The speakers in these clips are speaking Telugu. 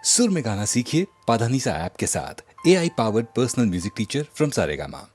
सुर में गाना सीखिए पाधानीसा ऐप के साथ। AI powered personal music teacher from Saregama.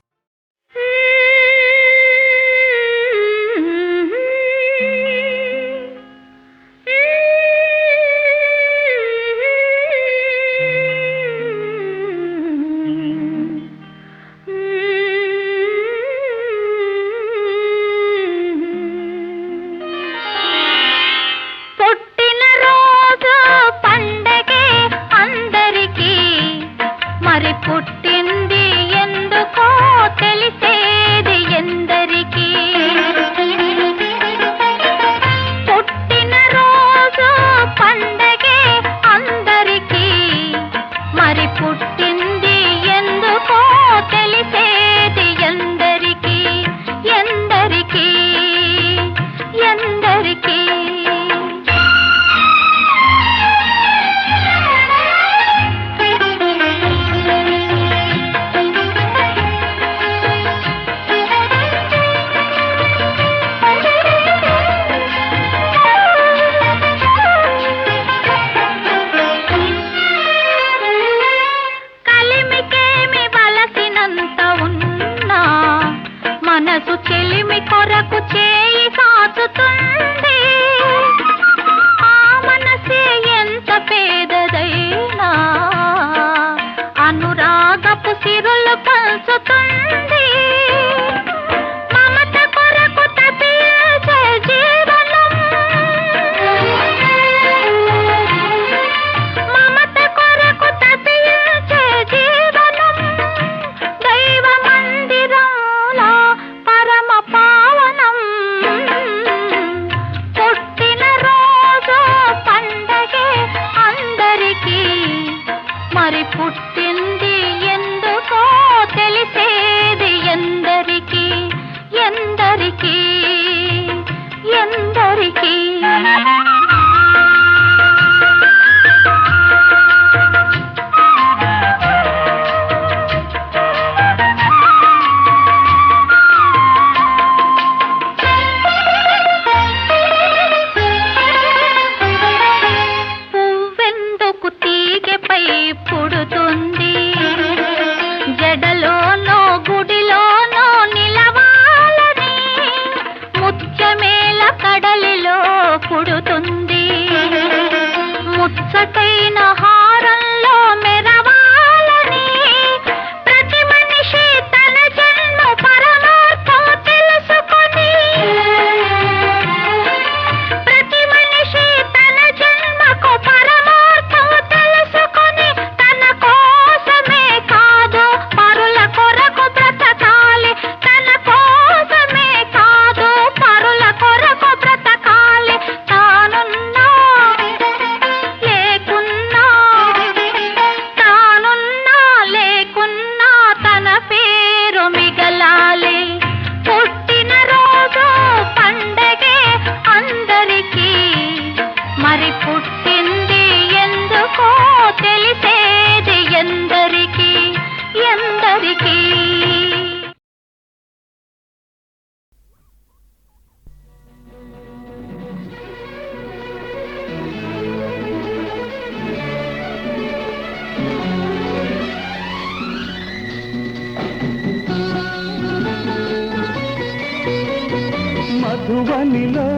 మధువనిలో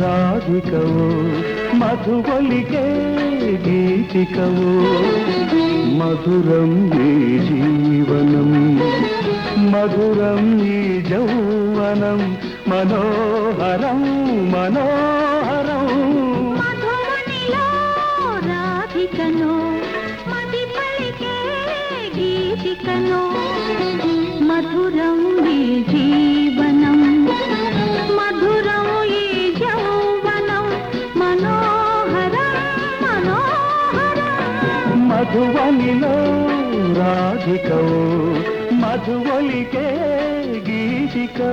రాధికవో మధువలికే గీతికవో మధురం ఈ జీవనం మధురం ఈ యౌవనం మనోహరం మనోహరం మధువనిలో రాధికనో మది పలికే గీతికనో మధురం ఈ జీవనం మధురం ఈ యౌవనం మనోహరం మనోహరం మధువనిలో రాధికవో మధువలికే గీతికో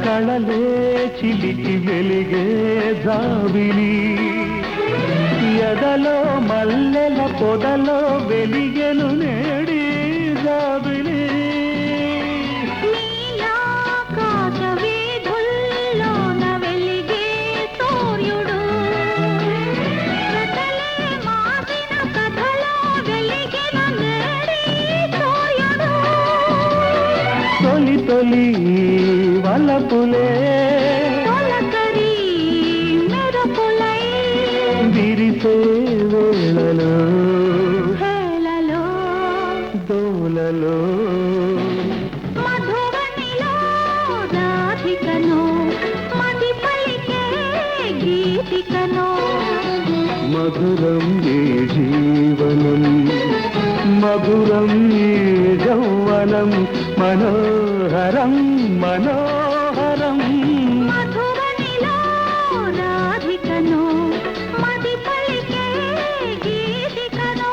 కళలే చిలికి వెలిగే జాబిలి ఎదలో మల్లెల పొదలో వెలిగెను నేడి జాబిలి నీలాకాశ వీధుల్లోన వెలిగే సూర్యుడు కథలే మాసిన కథలో వెలిగిన నేడి సూర్యుడు తొలి తొలి వలపులే తొలకరి మెరుపులై విరిసే వేళలో హేళలో దోలలో మధువనిలో రాధికను మది పలికే గీతికను మధురం ఈ జీవనం మధురం ఈ యౌవనం మనోహరం మనోహరం మధువనిలో రాధికను మది పలికే గీతికను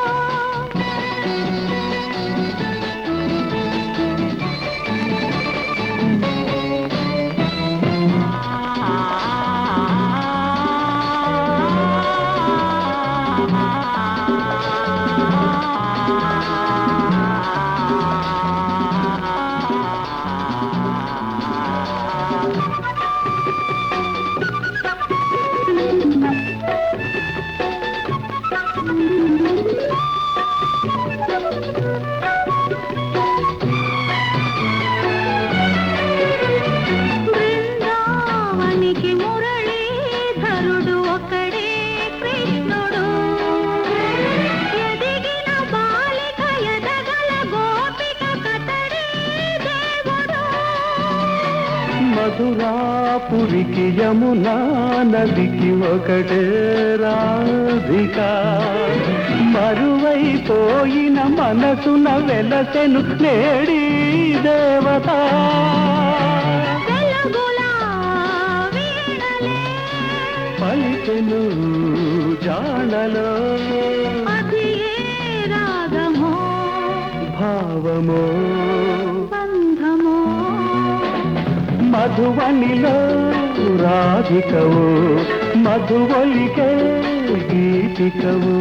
బృందావనికి మురళీధరుడు ఒకడే కృష్ణుడు ఎదిగిన బాలిక ఎదగల గోపిక కతడే దేవుడు మధురాపురికి యమునా నదికి ఒకటే రాధిక మరువైపోయిన మనసున వెలసెను నేడి దేవత వెలుగులా వీణలే పలికెను జానలో అది ఏ రాగమో భావమో బంధమో మధువనిలో రాధికవు మధువలికే గీతికవు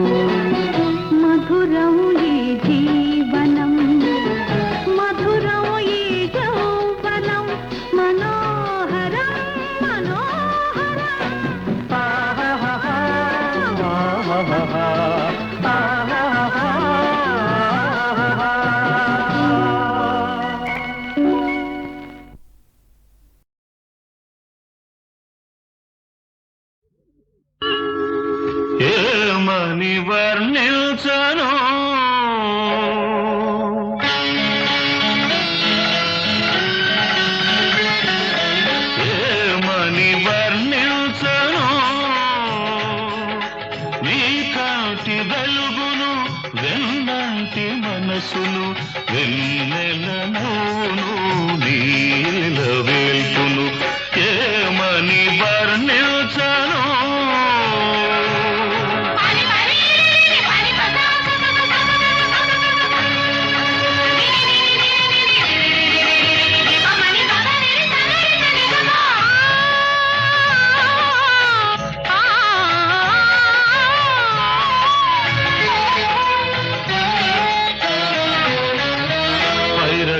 మధురం ఈ జీవనం మధురం ఈ యౌవనం మనోహరం మనోహరం ఆహాహా, ఆహాహా, ఆహాహా. ఏమని వర్ణించను ఏమని వర్ణించను నీ కాంతి వెలుగును వెన్నంటి మనసును వెన్నెల నవ్వును నీల వేల్పును ఏమని వర్ణించను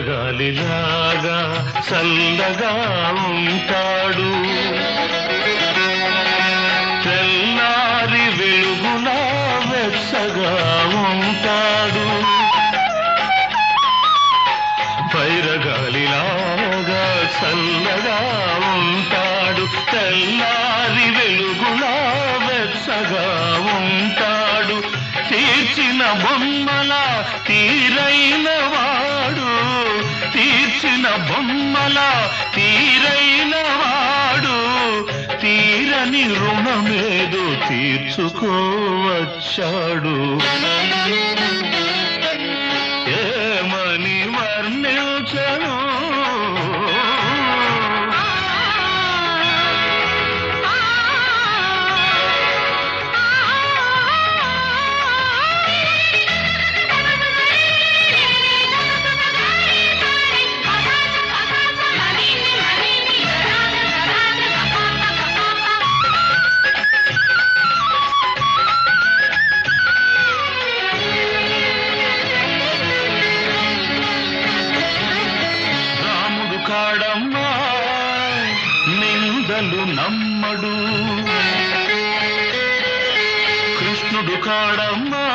వైరగాలిలాగా చల్లగా ఉంటాడు తెల్లారి వెలుగులా వెచ్చగా ఉంటాడు వైరగాలిలాగా చల్లగా ఉంటాడు తెల్లారి వెలుగులా వెచ్చగా ఉంటాడు తీర్చిన బొమ్మల తీరైన వాడు తీర్చిన బొమ్మల తీరైన వాడు తీరని రుణమేదో తీర్చుకోవచ్చాడు ఏమని వర్ణించను ఆ మాటలు నమ్మడు. కృష్ణుడు కాడమ్మా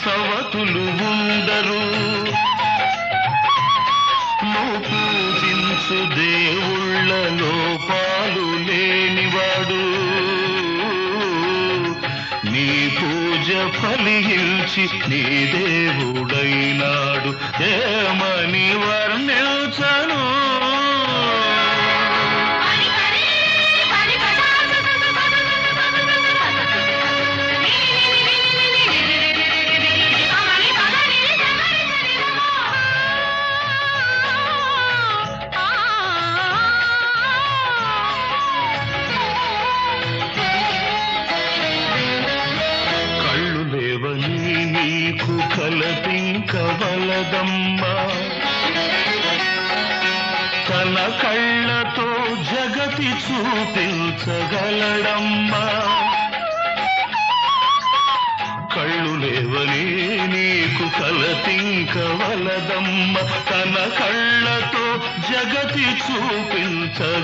సవతులు ఉండరు. నువ్వు పూజించు దేవుళ్ళ లోపాలు లేనివాడు. నీ పూజ ఫలించి నీ దేవుడైనాడు. ఏమని వర్ణించను నీకు కలపింకవలదమ్మా. తన కళ్ళతో జగతి చూపించగలడమ్మా. కళ్ళు లేవని నీకు కలపింకవలదమ్మా. తన కళ్ళతో జగతి చూపించగలడమ్మా.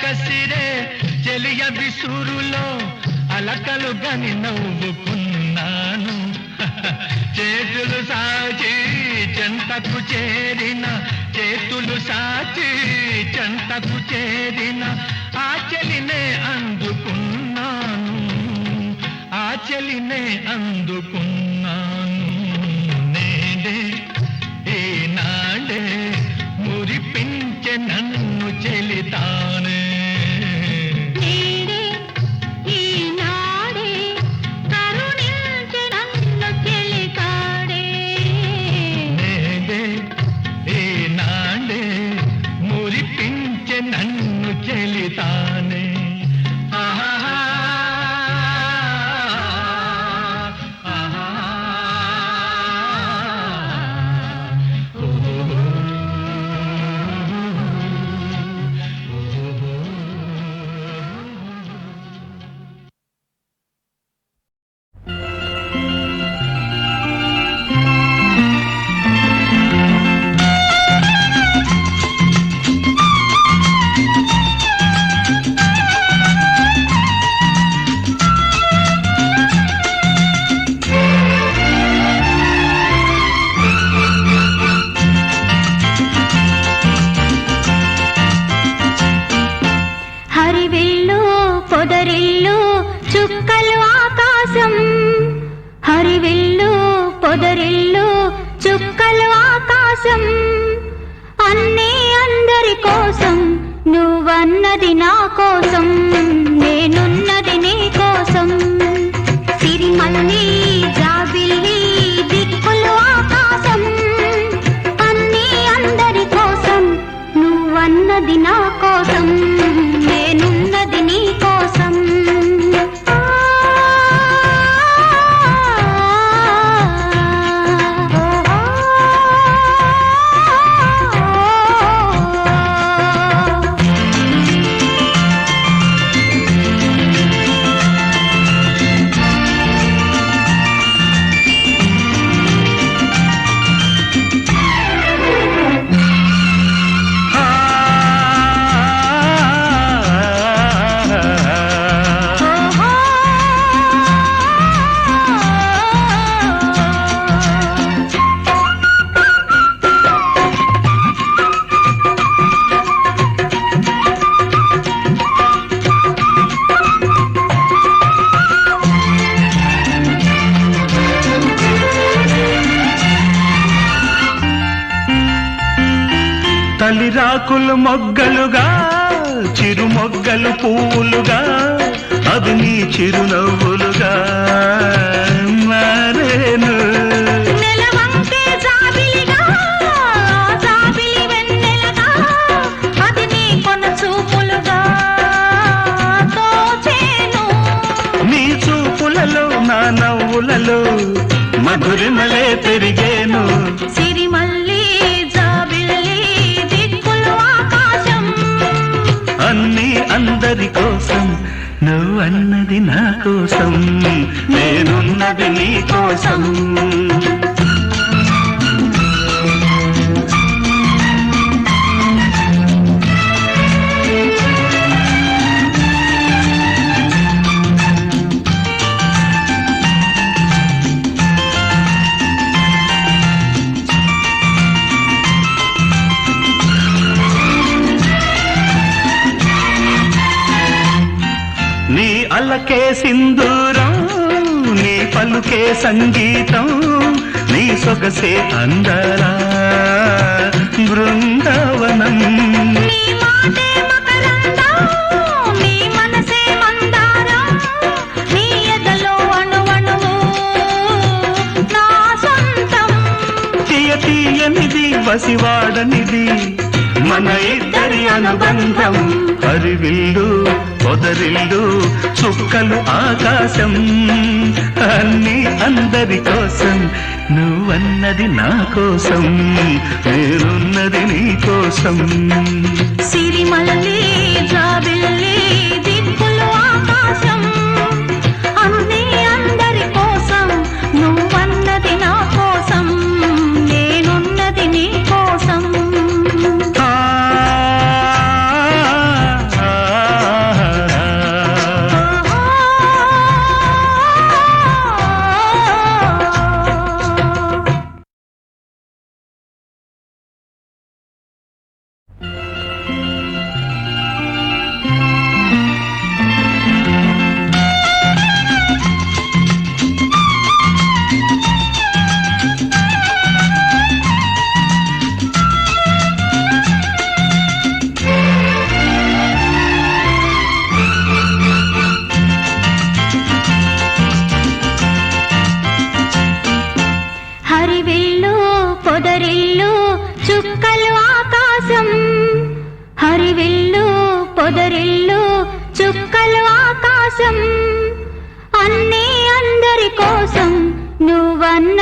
కసిరే చెలియ బిసురులో అలకలు గని నవ్వుకున్నాను చేతులు సాచి చెంతకు చేరిన చేతులు సాచి చెంతకు చేరిన ఆచలినే అందుకున్నాను ఆచలినే అందుకున్నాను నేడే ఏనాడే మురిపించే నన్ను చెలితానే నేడే ఈనాడే కరుణించె నన్ను చెలికాడే నేడే ఏనాడే మురిపించే నన్ను చెలితానే ఆహా హరివిల్లు పొదరిల్లు చుక్కలు ఆకాశం హరివిల్లు పొదరిల్లు చుక్కలు ఆకాశం అన్నీ అందరి కోసం నువ్వన్నది నా కోసం నేనున్నది నీ కోసం సిరిమల్లి జాబిల్లి దిక్కులు ఆకాశం అన్నీ అందరి కోసం నువ్వన్నది నా కోసం నేనున్నది నీ కోసం తలిరాకులు మొగ్గలుగా చిరు మొగ్గలు పువ్వులుగా అవి నీ చిరునవ్వులుగా మారేను నెలవంకే జాబిలిగా జాబిలి వెన్నెలగా అది నీ కొన చూపులుగా తోచేను నీ చూపులలో నా నవ్వులలో మధురిమలే పెరిగేను సిరిమల్లి జాబిల్లి దిక్కులు ఆకాశం అన్నీ అందరి కోసం నువ్వన్నది నా కోసం నేనున్నది నీ కోసం నీ అలకే సింధూరం నీ పలుకే సంగీతం నీ సొగసే అందరా బృందావనం నీ మాటే మకరందం నీ మనసే మందారం నీ ఎదలో అణువణువు నా సొంతం తీయ తీయనిది వసివాడనిది మన ఇద్దరి అనుబంధం హరివిల్లు పొదరిల్లు చుక్కలు ఆకాశం అన్నీ అందరి కోసం నువ్వన్నది నా కోసం నేనున్నది నీ కోసం సిరిమల్లి జాబిల్లి దిక్కులు ఆకాశం అన్నీ అందరి కోసం నువ్వన్నది నా కోసం నేనున్నది నీ కోసం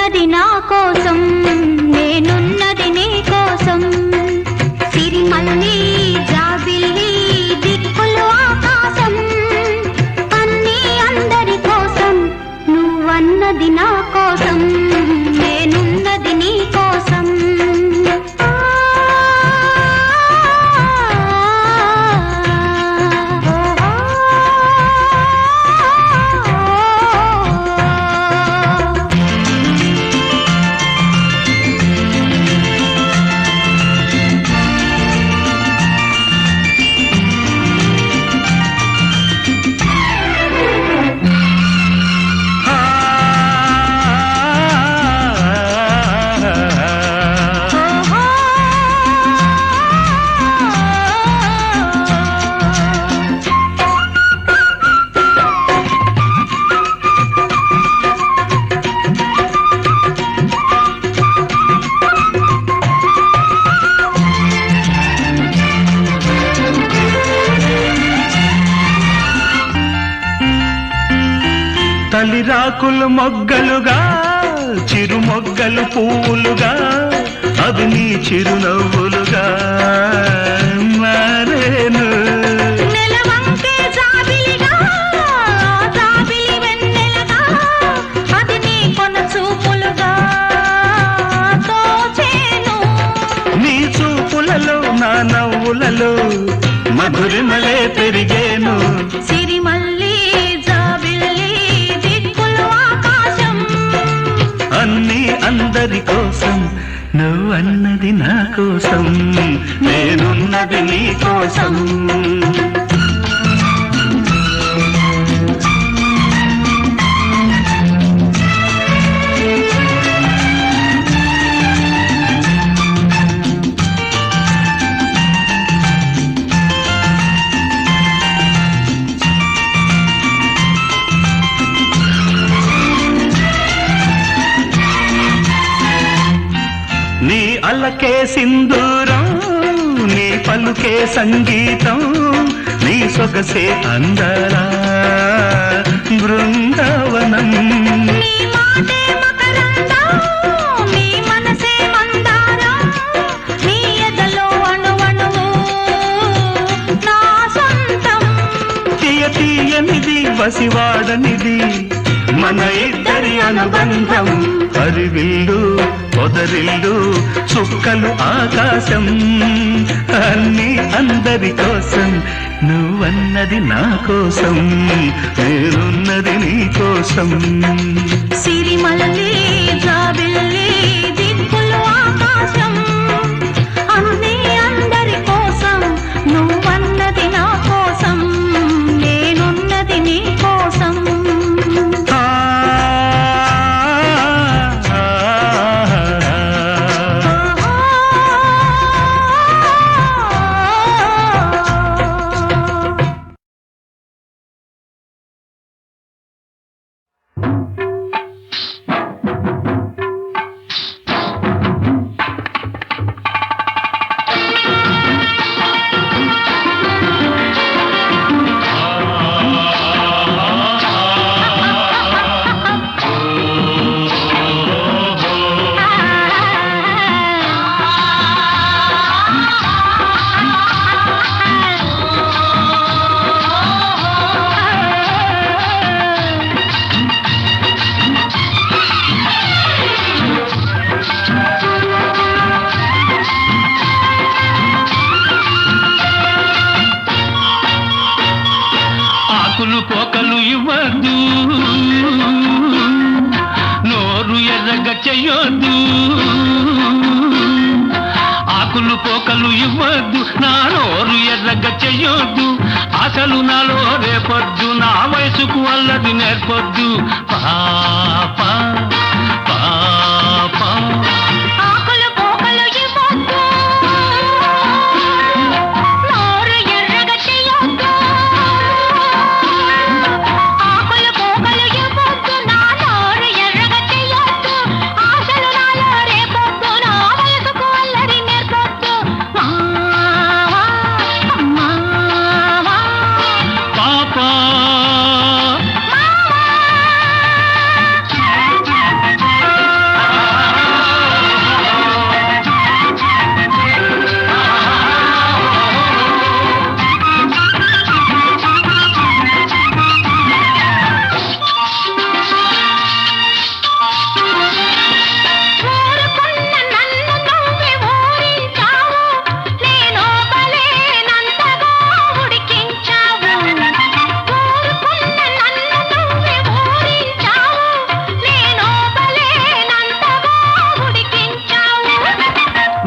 నువ్వన్నది నా కోసం నేనున్నది నీ కోసం సిరిమల్లి జాబిల్లి దిక్కులు ఆకాశం అన్నీ అందరి కోసం నువ్వన్నది నా కోసం నేనున్నది నీ కోసం తలిరాకులు మొగ్గలుగా చిరు మొగ్గలు పువ్వులుగా అవి నీ చిరునవ్వులుగా మారేను నెలవంకే జాబిలిగా జాబిలి వెన్నెలగా అది నీ కొన చూపులుగా తోచేను నీ చూపులలో నా నవ్వులలో మధురిమలే పెరిగేను సిరిమల్లి జాబిల్లి దిక్కులు ఆకాశం అన్నీ అందరి కోసం నువ్వన్నది నా కోసం నేనున్నది నీ కోసం నీ అలకే సింధూరం నీ పలుకే సంగీతం నీ సొగసే అందరా బృందావనం నీ మాటే మకరందం నీ మనసే మందారం నీ ఎదలో అణువణువు నా సొంతం తీయనిది వసివాడనిది మన ఇద్దరి అనుబంధం హరివిల్లు పొదరిల్లు చుక్కలు ఆకాశం అన్నీ అందరి కోసం నువ్వన్నది నా కోసం నేనున్నది నీ కోసం సిరిమల్లి జాబిల్లి దిక్కులు ఆకాశం అన్నీ అందరి కోసం నువ్వన్నది నా కోసం నేనున్నది నీ కోసం ఆకులు పోకలు ఇవ్వద్దు నోరు ఎర్రగా చెయ్యొద్దు ఆకులు పోకలు ఇవ్వద్దు నా నోరు ఎర్రగా చెయ్యొద్దు అసలు నాలో రేపొద్దు నా వయసుకు అల్లది నేర్పొద్దు పాప పాప ఆకులు పోకలు ఇవ్వొద్దు నోరు ఎర్రగా చెయ్యొద్దు ఆకులు పోకలు ఇవ్వొద్దు నా నోరు ఎర్రగా చెయ్యొద్దు ఆశలు నాలో రేపొద్దు నా వయసుకు అల్లరి నేర్పొద్దు మావా పాప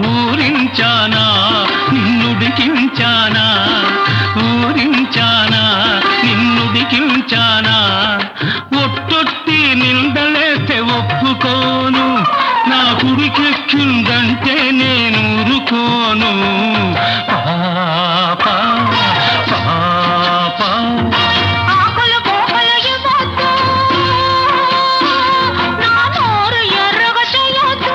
ఊరించానా నిన్నుడికించానా ఊరించానా నిన్నుడికించానా ఒట్టొట్టి నిందలేస్తే ఒప్పుకోను నా కుడికెక్కిందంటే నేను ఊరుకోను పాపా పాపా ఆకులు పోకలు ఇవ్వద్దు నా నోరు ఎర్రగా చేయొద్దు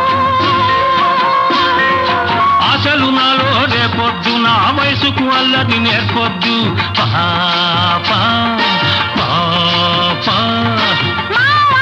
అసలు నాలో రేపొద్దు నా వయసుకు అల్లది నేర్పొద్దు పాపా పాపా పాపా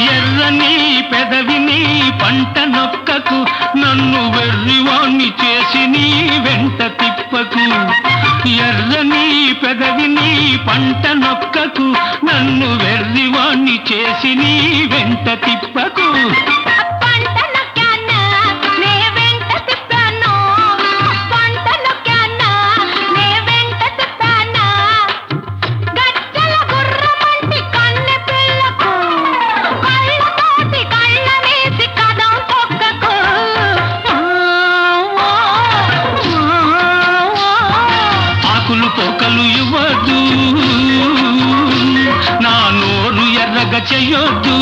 ఎర్రని పెదవిని పంట నొక్కకు నన్ను వెర్రివాణ్ణి చేసి నీ వెంట తిప్పకు ఎర్రని పెదవిని పంట నొక్కకు నన్ను వెర్రివాణ్ణి చేసి నీ వెంట తిప్పకు పంట నొక్కానా నే వెంట తిప్పాను పంట నొక్కానా నే వెంట తిప్పానా గజ్జల గుర్రమంటి కన్నె పిల్లకు కళ్ళతోటి కళ్ళ వేసి కదం తొక్కకు ఆకులు పోకలు ఇవ్వద్దు నా నోరు ఎర్రగా చెయ్యొద్దు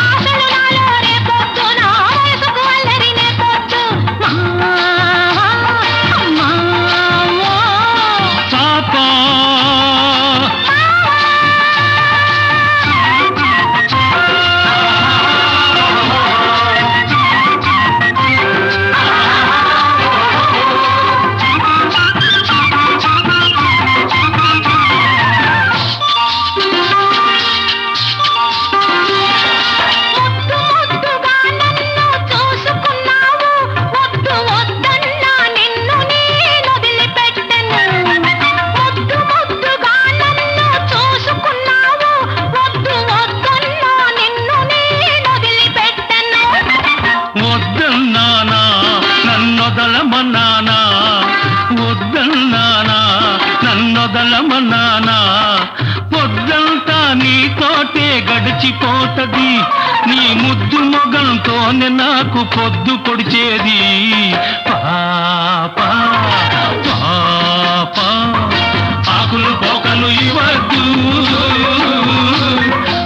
ఆశలు నాలో రేపొద్దు నా వయసుకు అల్లరి నేర్పొద్దు పాపా ముద్దుగా నన్ను చూసుకున్నావు వద్దు వద్దన్నా నిన్ను నేను వదిలిపెట్టను ముద్దుగా నన్ను చూసుకున్నావు వద్దు వద్దన్నా నిన్ను నేను వదిలిపెట్టను వద్దన్నానా నన్నొదలమన్నానా వద్దన్నానా నన్నొదలమన్నానా పొద్దంతా నీతోటే గడిచిపోతది నీ ముద్దు మొగంతోనే నాకు పొద్దు పొడిచేది పాపా పాపా ఆకులు పోకలు ఇవ్వద్దు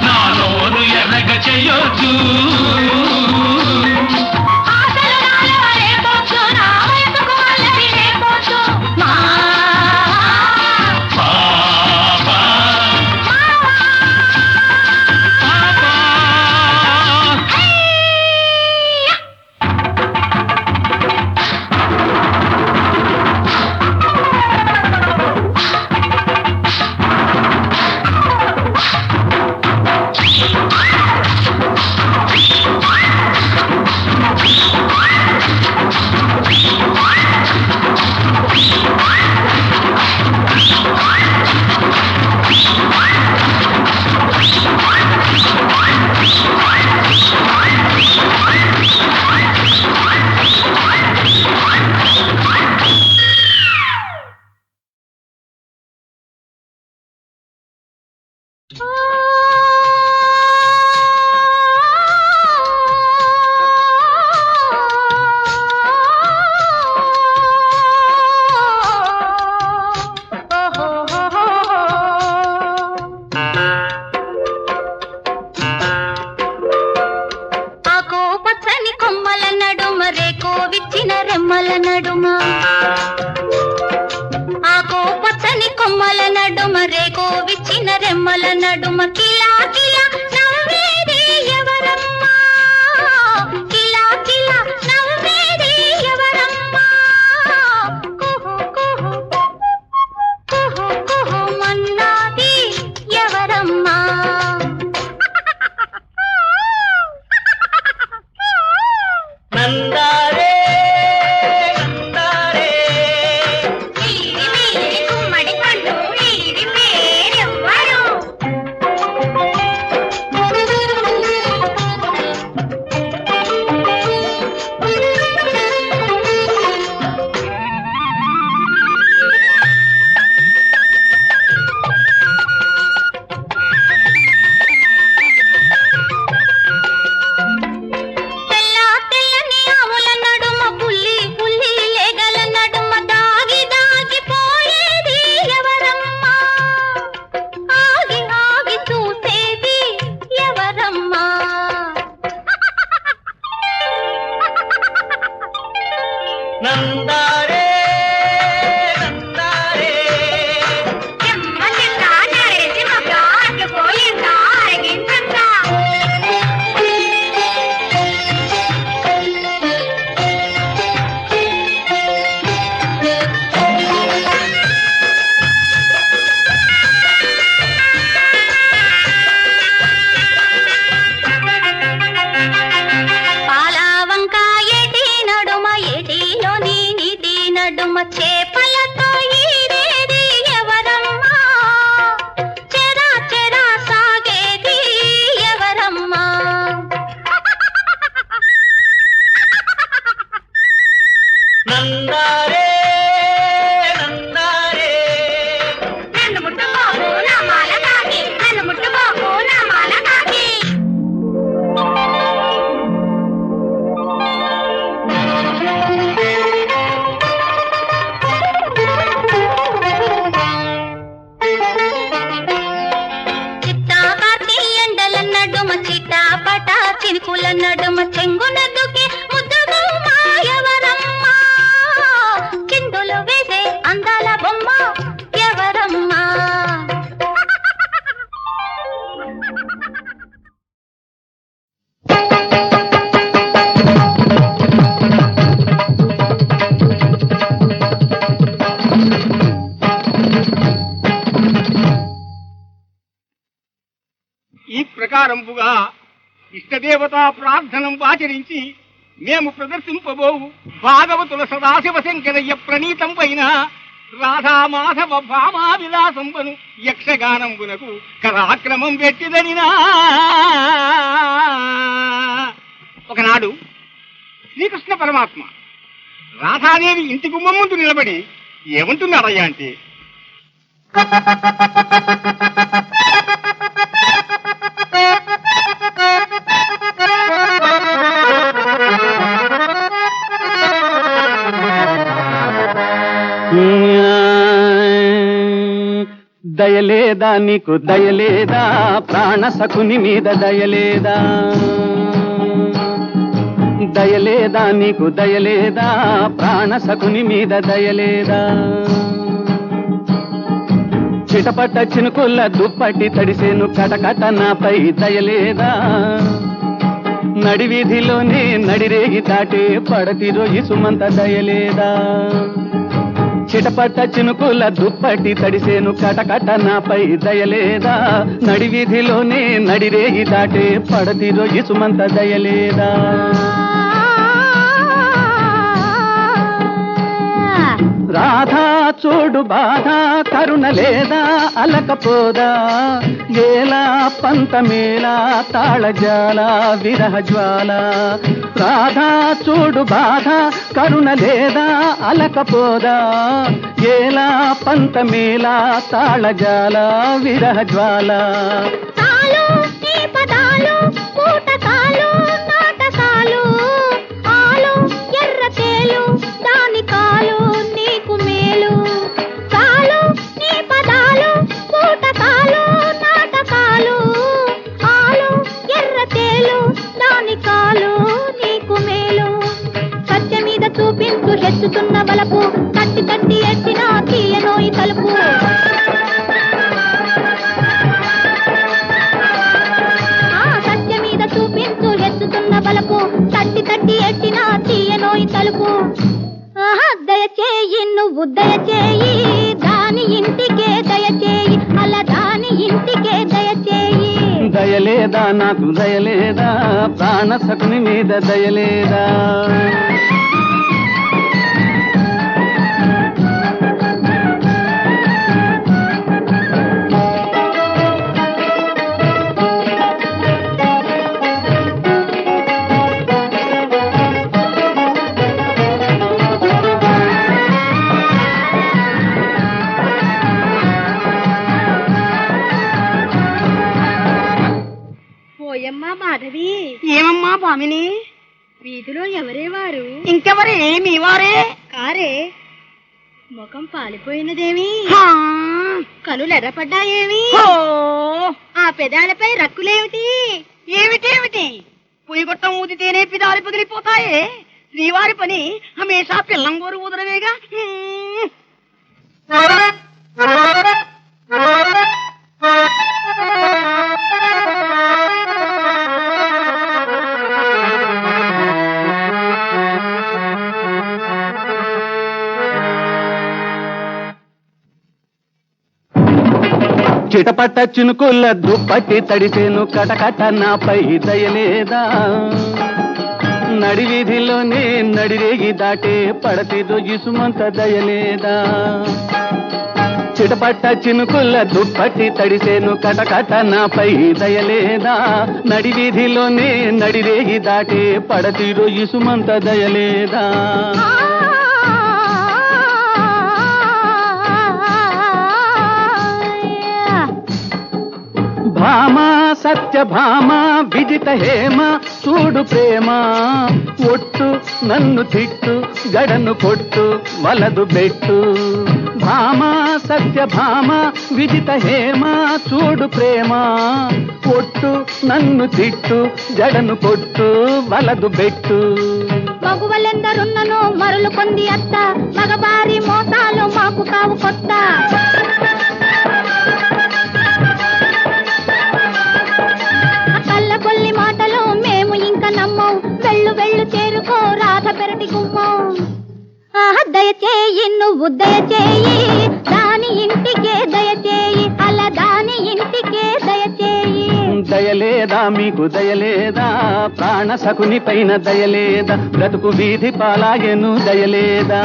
నా నోరు ఎర్రగా చెయ్యొద్దు ఆశలు నాలో రేపొద్దు నా వయసుకు అల్లరి నేర్పొద్దు పాపా పాపా ఆకో పచ్చని కొమ్మల నడుమ రేకో విచ్చిన రెమ్మల నడుమ ఆకో పచ్చని కొమ్మల నడుమ రేకో విచ్చిన రెమ్మల నడుమ కిలా కిలా నవ్వేది ఎవరమ్మా కిలా కిలా నవ్వేది ఎవరమ్మా కుహు కుహు కుహు కుహు మన్నాది ఎవరమ్మా నందారే నందారే వీరి వీరి గుమ్మడి పండు వీరి పేరెవ్వరు తెల్ల తెల్లని ఆవుల నడుమ పుల్లి పుల్లి లేగల నడుమ దాగి దాగిపోయేది ఎవరమ్మా ఆగి ఆగి చూసేది ఎవరమ్మా నందారే నందారే చెమ్మ చెక్క నరేసి మగ అట్లు పోయిందా అరగించంగా పాలవంక ఏటి నడుమ ఏటిలోని నీటి నడుమ చేపలతో ఈరేది ఎవరమ్మా చెరా చెరా సాగేది ఎవరమ్మా నందారే నందారే నన్ను ముట్టుకోకు నా మాల కాకి నన్ను ముట్టుకోకు నా మాల కాకి చిత్తాకార్తి ఎండల నడుమ చిట్టాపట చినుకుల నడుమ చెంగున దుకే ముద్దుగు మాయవరమ్మా చిందులు వేసే అందాల బొమ్మ ఎవరమ్మా ఈ ప్రకారంపుగా ఇష్టదేవతా ప్రార్థనం ఆచరించి మేము ప్రదర్శింపబోవు భాగవతుల సదాశివ శంకరయ్య ప్రణీతం పైన రాధామాధవ భామా విలాసంబను యక్షగానంబునకు కరాక్రమం పెట్టిదనినా ఒకనాడు శ్రీకృష్ణ పరమాత్మ రాధాదేవి ఇంటి గుమ్మం ముందు నిలబడి ఏమంటున్నాడయ్యా అంటే దయలేదా నీకు దయలేదా ప్రాణ సకుని మీద దయలేదా దయలేదా నీకు దయలేదా ప్రాణ సకుని మీద దయలేదా చిటపట చినుకుల్ల దుప్పటి తడిసేను కటకట నాపై దయలేదా నడివీధిలోనే నడిరేగి దాటే పడతిరో ఇసుమంత దయలేదా చిటపట చినుకుల దుప్పటి తడిసేను కటకట నాపై దయలేదా నడివీధిలోనే నడిరేగి దాటే పడతిరో ఇసుమంత దయలేదా రాధా చూడు బాధ కరుణ లేదా అలకపోదా ఏలా పంతమేలా తాళజాల విరహ జ్వాల రాధా చూడు బాధ కరుణ లేదా అలకపోదా ఏలా పంతమేలా తాళజాల విరహ జ్వాల తాలు నీ పదాలు పూటకాలు నాటకాలు ఆలు ఎర్ర తేలు దాని కాలు నీకు మేలు తాలు నీ పదాలు పూటకాలు నాటకాలు ఆలు ఎర్ర తేలు దాని కాలు నీకు మేలు సత్య మీద చూపించు హెచ్చుతున్న బలపు తట్టి తట్టి ఎత్తిన తీయనోయి తలుపు చూపించు హెచ్చుతున్న బలపు తట్టి తట్టి ఎట్టిన తీయనోయి తలుపు దయచేయి నువ్వు దయచేయి దాని ఇంటికే దయచేయి అలా దాని ఇంటికే దయచేయి దయలే దయలేదా నాకు దయలేదా ప్రాణ సకుని మీద దయలేదా ఓయమ్మా మాధవి, ఏమమ్మా భామిని? వీధిలో ఎవరేవారు? ఇంకెవరే మీ వారే? కారే, ముఖం పాలిపోయినదేమి, హా, కనులెర్రపడ్డాయేమి, హో, ఆ పెదాలపై రక్కులేమిటి? ఏమిటేమిటి? పులిగొట్టం ఊదితేనే పిదాలు పగిలిపోతాయే. శ్రీవారి పని హమేషా పిల్లంగోరు ఊదరవేగా. చిటపట చినుకుల దుప్పటి తడిసేను కటకట నాపై దయలేదా నడివీధిలోనే నడిరేగి దాటే పడతి దొగిసుమంత దయలేదా చిటపట చినుకుల దుప్పటి తడిసేను కటకట నాపై దయలేదా నడివీధిలోనే నడిరేగి దాటే పడతి దొగిసుమంత దయలేదా భామా సత్యభామా విజిత హేమ చూడు ప్రేమ ఒట్టు నన్ను తిట్టు గడను కొట్టు వలదు బెట్టు భామా సత్యభామా విజిత హేమ చూడు ప్రేమ ఒట్టు నన్ను తిట్టు జడను కొట్టు వలదు బెట్టు మగువలెందరున్నను మరులు కొంది అత్త, మగబారి మోసాలు మాకు కావు కొత్త. కళ్ళ కొల్లి మాటలు మేము ఇంకా నమ్మం, వెళ్ళు వెళ్ళు చేరుకో రాధ పెరటి గుమ్మం. దయచేయి నువ్వు దయచేయి, దాని ఇంటికే దయచేయి, అలా దాని ఇంటికే దయచేయి. దయలేదా మీకు దయలేదా ప్రాణ సకుని పైన దయలేదా బ్రతుకు వీధి పాలాగెను దయలేదా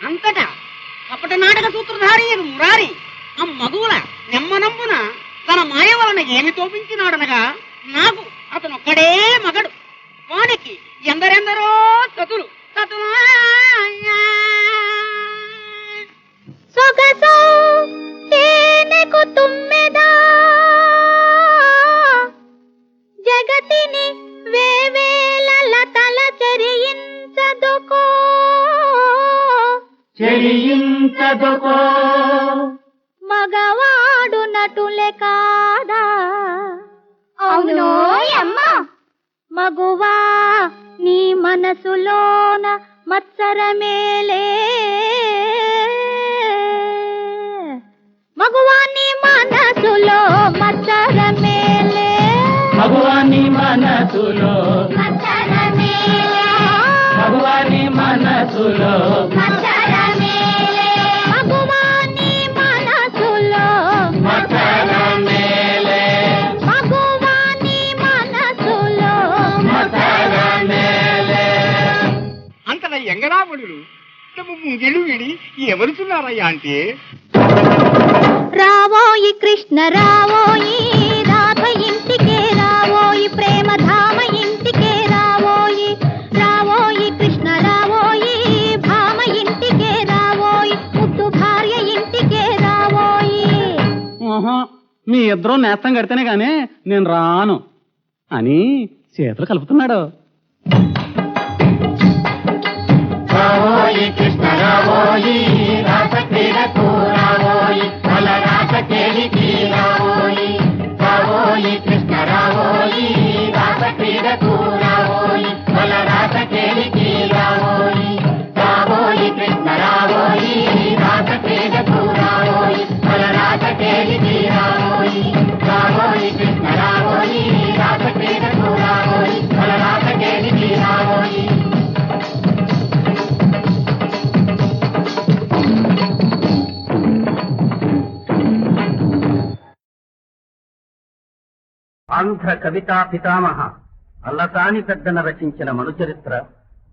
అంతటా కపట నాటక సూత్రధారి మురారి ఆ మగువుల నెమ్మనమ్మున తన మాయ వలన ఏమి తోపించినాడనగా, నాకు అతనొక్కడే మగడు, వానికి ఎందరెందరో సతులు సతులు. సొగసో తేనెకు తుమ్మెదా, జగతిని వేవేల తల చెరియించదుకో, చెలియించదుకో మగవాడు నటులే కాదా. అవును అమ్మా, మగువా నీ మనసులోన మత్సరమేలే, మగువా నీ మనసులో మత్సరమేలే, మగువాని మనసులో మత్సరమేలే, మగువాని మనసులో మత్సరమేలే, మగువా నీ మనసులో మకరమేలే మగువా నీ మనసులో మకరమేలే అంతట ఎంగరాముడు ముంగిళ్ళు విడి ఎవరుతున్నారయ్యా అంటే, రావోయి కృష్ణ రావోయి, రాధ ఇంటికే రావోయి, ప్రేమ ధామ ఇంటికే రావోయి, రావోయి కృష్ణ రావోయి, భామ ఇంటికే రావోయి, ముద్దు భార్య ఇంటికే రావోయి. మీ ఇద్దరు నేస్తం కడితేనే గానీ నేను రాను అని చేతులు కలుపుతున్నాడు. రావోయి కృష్ణ రావోయి రాస క్రీడకు రావోయి అల రాస కేలికి రావోయి రావోయి కృష్ణ రావోయి రాస క్రీడకు రావోయి అల ఆంధ్ర కవితా పితామహ అల్లసాని పెద్దన రచించిన మనుచరిత్ర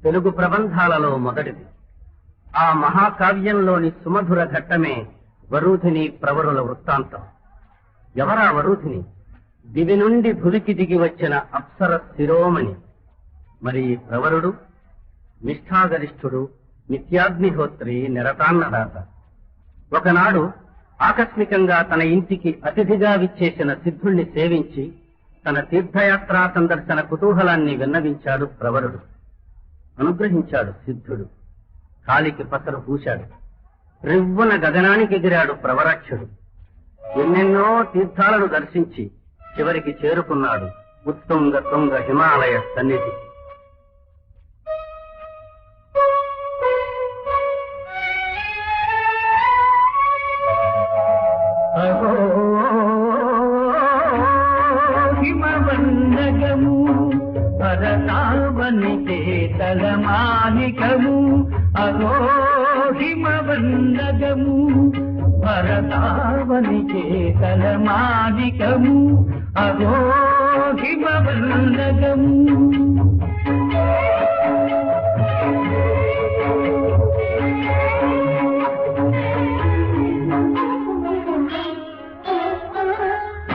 తెలుగు ప్రబంధాలలో మొదటిది. ఆ మహాకావ్యంలోని సుమధుర ఘట్టమే వరూధిని ప్రవరుల వృత్తాంతం. ఎవరా వరూధిని? దివి నుండి భువికి దిగి వచ్చిన అప్సర శిరోమణి. మరి ప్రవరుడు నిష్ఠాగరిష్ఠుడు, నిత్యాగ్నిహోత్రి, నిరతాన్నదాత. ఒకనాడు ఆకస్మికంగా తన ఇంటికి అతిథిగా విచ్చేసిన సిద్ధుణ్ణి సేవించి తన తీర్థయాత్రా సందర్శన కుతూహలాన్ని విన్నవించాడు ప్రవరుడు. అనుగ్రహించాడు సిద్ధుడు. కాలికి పసరు పూశాడు. రివ్వున గగనానికి ఎగిరాడు ప్రవరాక్షుడు. ఎన్నెన్నో తీర్థాలను దర్శించి చివరికి చేరుకున్నాడు ఉత్తుంగ తుంగ హిమాలయ సన్నిధి. హిమవన్నగము భరతావని తలమాలికము. అగో హిమవన్నగము భరతావని తలమాలికము. అగో హిమవన్నగము.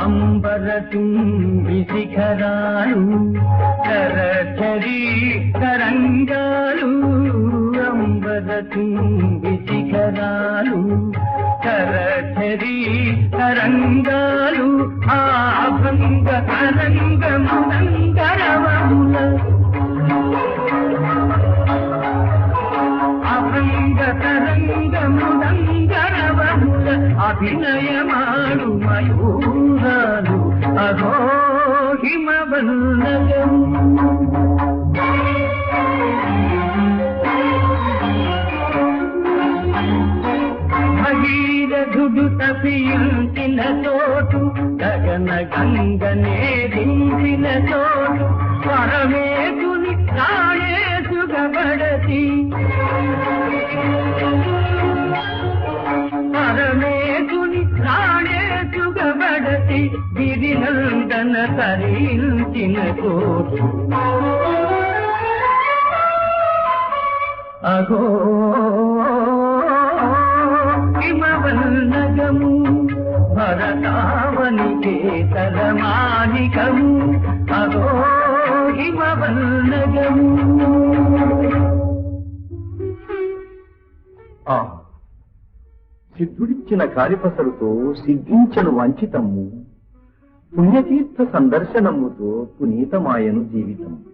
అంబరతుంబి శిఖరాలు చరచరీ తరంగాలు. అంబరతుంబి శిఖరాలు చరచరీ తరంగాలు. ఆ భంగ తరంగమునంగరవముల అభంగ తరంగమునంగరవముల అభినయమాడు మయూరాలు. అగో హిమవన్నగము. భగీరథుడు తపించిన చోటు, గగన గంగనే దించిన చోటు, పరమేశుని ప్రాణేశుగబడతి. పరమేశుని ప్రాణేశుగబడతి. గిరినందన తరించిన చోటు. అగో హిమవన్నగము భరతావని తలమాలికము. అగో హిమవన్నగము. సిద్ధుడిచ్చిన కాలిపసరుతో సిద్ధించను వంచితము. పుణ్యతీర్థ సందర్శనముతో పునీతమాయను జీవితం.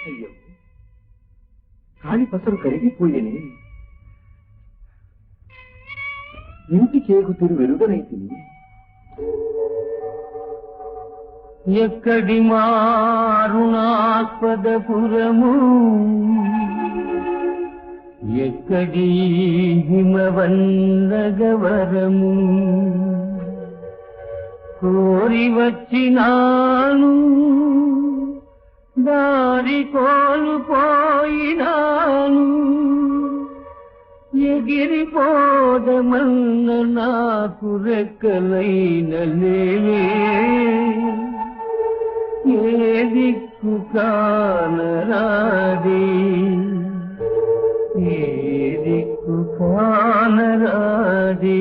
అయ్యో, కాలిపసరు కరిగిపోయేని. ఇంటికేగు తిరు వెలుగనైతిని. ఎక్కడి మారుణాస్పదపురము, ఎక్కడి హిమవన్నగవరము. కోరి వచ్చినాను దారి కోల్పోయినాను. ఎగిరిపోదమన్న నాకు రెక్కలైన లేవే. ఏ దిక్కు కానరాదే, ఏ దిక్కు కానరాదే.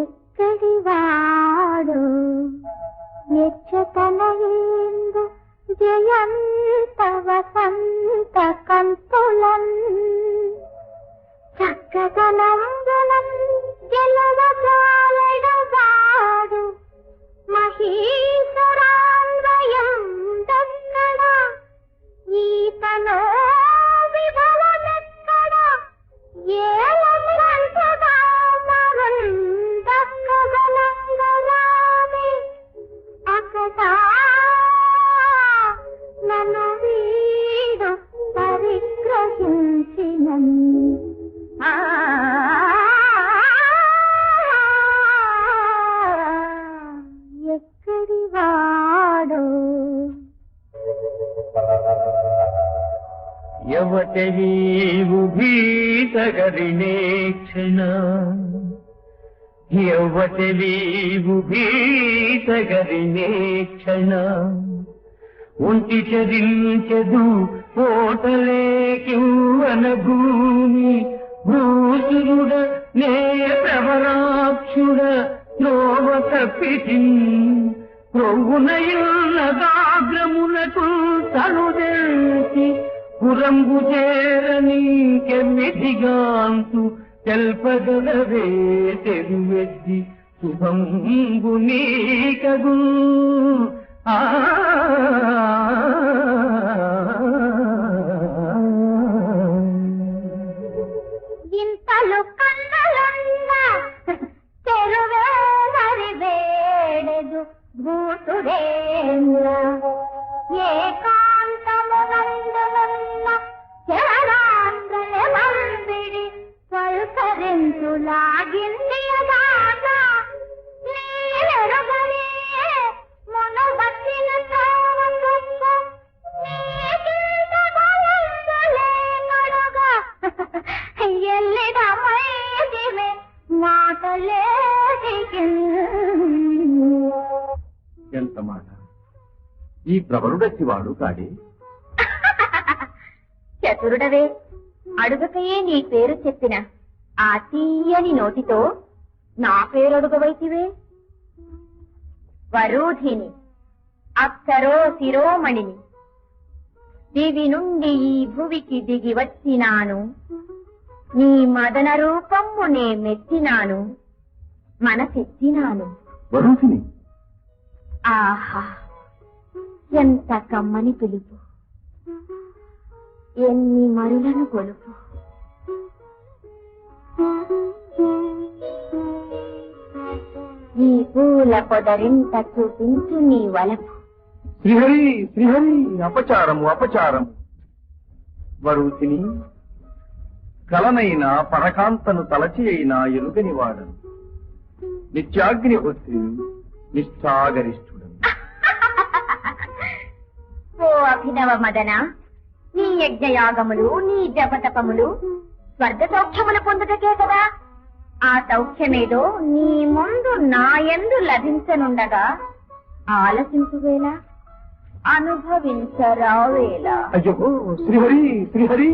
ఎక్కడివాడు ఎచ్చతనయేందు జయంత వసంత కంతులన్ చక్కదనంబులం జలవజాలెడువాడు మహీశ్వరాన్వయం దక్కడ ఈతనో విభవమెక్కడ ఏలంగంతదా మరుందక్కగలంగరామే. ఎక్కడి వాడో ಯವಟವೀವು ಭೀತಗರಿಣೇ ಕ್ಷಣ ಯವಟವೀವು ಭೀತಗರಿಣೇ ಕ್ಷಣ ఒంటి చరించెదు ఓటలేకివ్వన భూమి భూసురుడ నే ప్రవరాక్షుడ త్రోవ తప్పితి ప్రొవ్వునయున్నదాగ్రమునకు తనుదేసి పురంబు చేరనీకెమ్మిదిగాంతు తెల్పగలవే తెరువెద్ది శుభంబు నీకగు ఇంతలు కన్నలున్న తెరువే మరివేడెదు భూతుడేంద్ర ఏకాంతమునందునున్న చరణాంధ్రల మందిడి పల్కరించులాగిందియదాన నీరెరుగనే మునుబట్టిన తావకొక్క నీకింత బలందలే నడుగా ఎల్లిద మైదివే మాటలేదికి ఎంత మాట! ఈ ప్రవరుడచ్చి వాడు కాడే? చతురుడవే, అడుగకయే నీ పేరు చెప్పిన ఆ తీయని నోటితో నా పేరు అడుగవైతివే. వరూధిని, అప్సరో శిరోమణిని, దివి నుండి ఈ భువికి దిగి వచ్చినాను. నీ మదన రూపము నే మెచ్చినాను, మనసిచ్చినాను. వరుణిని ఆహా, ఎంత కమ్మని పిలుపు, ఎన్ని మరులను కొలుపు. ఈ పూల పొదరింత చూపించు నీ వలపు. శ్రీహరి శ్రీహరి అపచారము అపచారము. వరుతిని కలనైనా పరకాంతను తలచి అయినా ఎరుగని వాడను. నిత్యాగ్నిహోత్రి నిష్ఠాగరిష్ఠుడను. ఓ అభినవ మదన, నీ యజ్ఞయాగములు నీ జపతపములు స్వర్గ సౌఖ్యములు పొందుటకే కదా. ఆ సౌఖ్యమేదో నీ ముందు నా యందు లభించనుండగా ఆలసించువేళ, అనుభవించరావేళ. అయ్యో శ్రీహరి శ్రీహరి.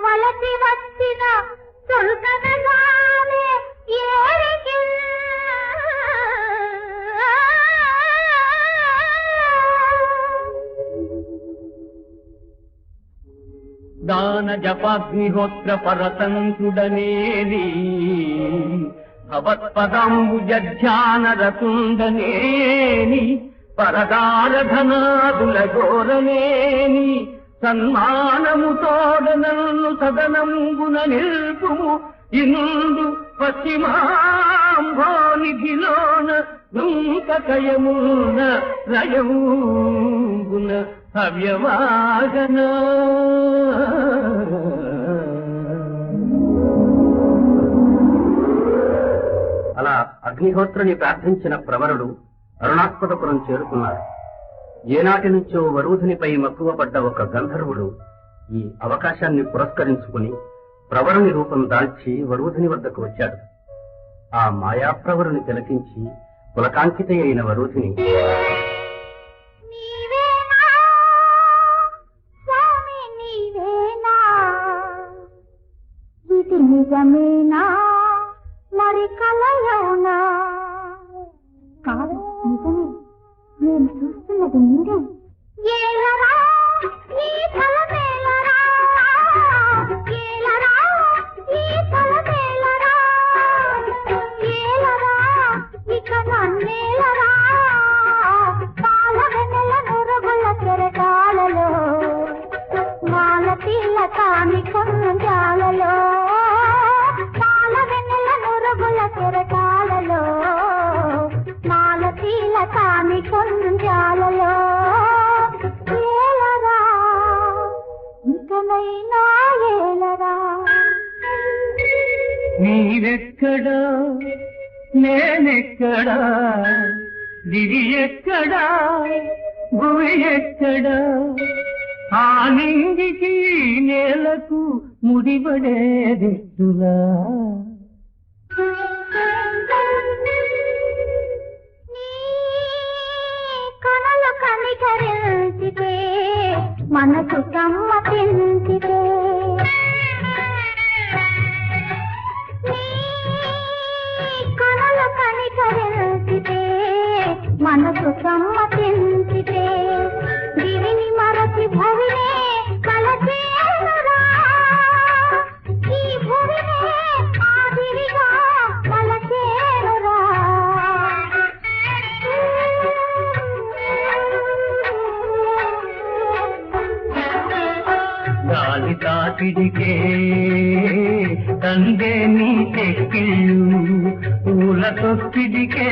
వలసి వచ్చిన చుల్కనగానే ఏ జపాగ్నిహోత్ర పరతంత్రుడనేని భవత్పదాంబుజధ్యానరతుండనేని పరదారధనాదుల గోరనేని సన్మానముతోడనన్ను సదనంబున నిల్పుము ఇందు పశ్చిమాంభోనిధిలోన దుంకకయమున రయమున హవ్యవాగన అలా అగ్నిహోత్రుని ప్రార్థించిన ప్రవరుడు అరుణాస్పదపురం చేరుకున్నాడు. ఏనాటి నుంచో వరూధునిపై మక్కువ పడ్డ ఒక గంధర్వుడు ఈ అవకాశాన్ని పురస్కరించుకుని ప్రవరుని రూపం దాల్చి వరూధుని వద్దకు వచ్చాడు. ఆ మాయాప్రవరుని తిలకించి పులకాంకిత అయిన వరూధిని నీవేనా స్వామి నీవేనా ఇది నిజమేనా మరి కలయోనా కాదు నిజమే నేను చూస్తున్నది మీరే ఏలరా ఈ తలమేలరా ఏలరా ఈ తలమేలరా ఏలరా ఇక నన్నేలరా పాలవెన్నెల నురుగుల కెరటాలలో మాలతీల కాని కొంజాలలో పాలవెన్నెల నురుగుల కెరటాలలో మాలతీల కాని కొంజాలలో ఏలరా ఇకనైనా ఏలరా నీవెక్కడా నేనెక్కడా దివి ఎక్కడా భువి ఎక్కడా ఆ నింగికి నేలకు ముడిపడేదెట్టులా నీ కనులు కనికరించితే మనసు సమ్మతించితే నీ కనులు కనికరించితే మనసు సమ్మతించితే దివిని మరచి భవినే కలచేరురా ఈ భువినే ఆదిరిగా కలచేరురా గాలి తాకిడికే తందే నీ తెక్కిళ్ళు పూల తొక్కిడికే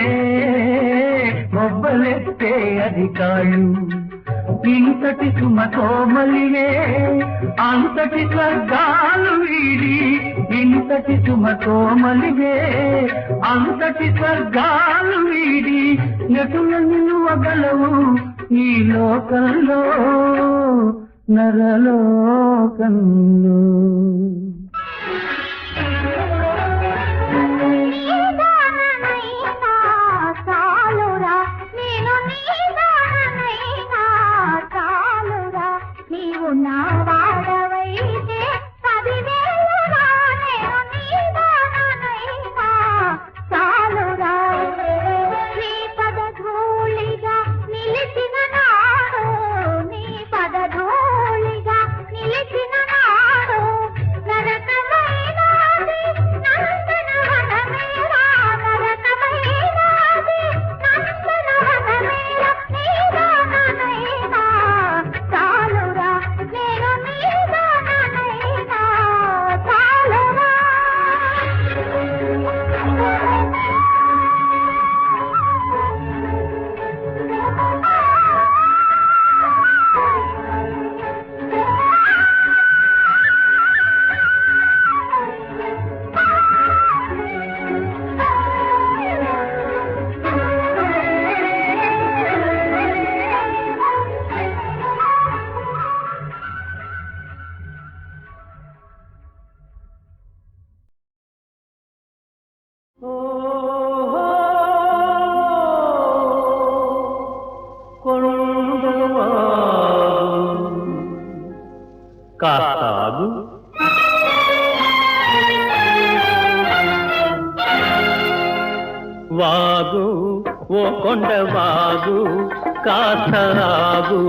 మొబ్బలెత్తే అధికాళ్ళు ఇంతటి సుమతోమలివే అంతటి స్వర్గాలు వీడి ఇంతటి సుమతోమలివే అంతటి స్వర్గాలు వీడి నటుల నిలువగలవు ఈ లోకంలో నరలోకంలో నీదాననైనా చాలురా నేను నీదాననైనా చాలురా నీవు నా వాడవైతే 10,000రా నేను నీదాననైనా చాలురా నీ పదధూళిగా నిలిచిన నాడు నీ పదధూళిగా నిలిచిన నాడు నరకమైనాది నందనవనమేరా నరకమైనాది నందనవనమేరా నీదాననైనా చాలురా నేను నీదాననైనా చాలురా కాస్తాగు వాగు ఓ కొండ వాగు కాస్తాగు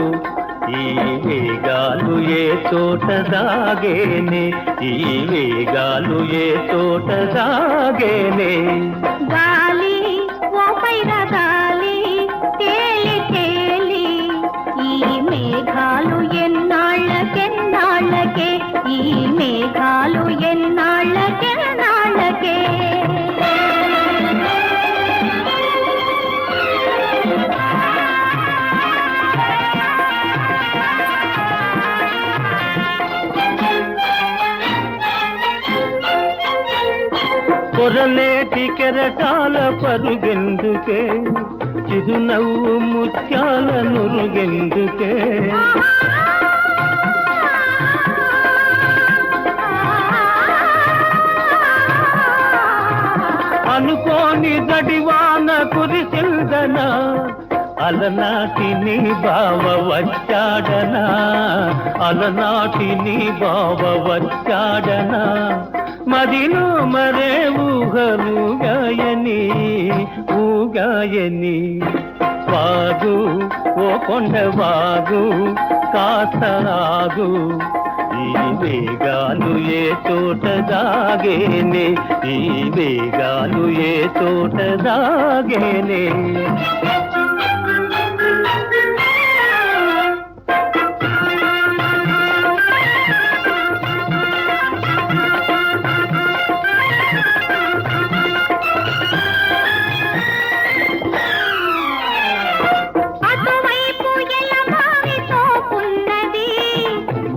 ఈ వేగాలు ఏ చోట దాగేనే ఈ వేగాలు ఏ చోట దాగేనే గాలి ఓ పైన గాలి తేలి తేలి ఈ మేఘాలు ఎన్నాళ్ళకెన్నాళ్ళకే ఈ మేఘాలు ఎన్నాళ్ళకెన్నాళ్ళకే పొరలేటి కెరటాల పరుగెందుకే చిరునవ్వు ముత్యాల నురుగెందుకే అనుకోని గడివాన కురిసిందనా అలనాటి నీ బావ వచ్చాడనా అలనాటి నీ బావ వచ్చాడనా మదిలో మరే ఊహలుగాయని ఊగాయని వాగు ఓ కొండ వాగు కాస్త ఆగు ఈ వేగాలు ఏ చోట దాగేనే ఈ వేగాలు ఏ చోట దాగేనే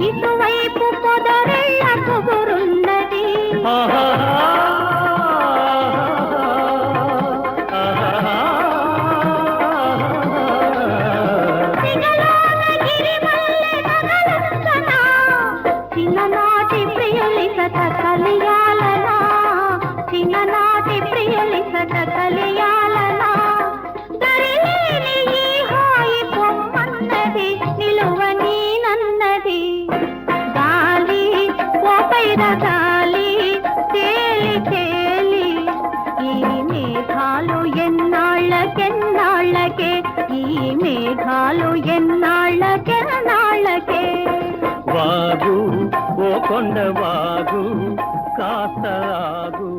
ఇటువైపు పొదరెళ్ళ కుగురున్నది చిన్ననాటి ప్రియులిసట కలియాలనా చిన్ననాటి ప్రియులిసట కలియాలనా దరిలేని ఈ హాయి పొమ్మన్నది నిలువని నన్నది గాలి ఓ పైన గాలి తేలి తేలి ఈ మేఘాలు ఎన్నాళ్ళకెన్నాళ్ళకే ఈ మేఘాలు ఎన్నాళ్ళకెన్నాళ్ళకే వాగు ఓ కొండ వాగు కాస్త ఆగు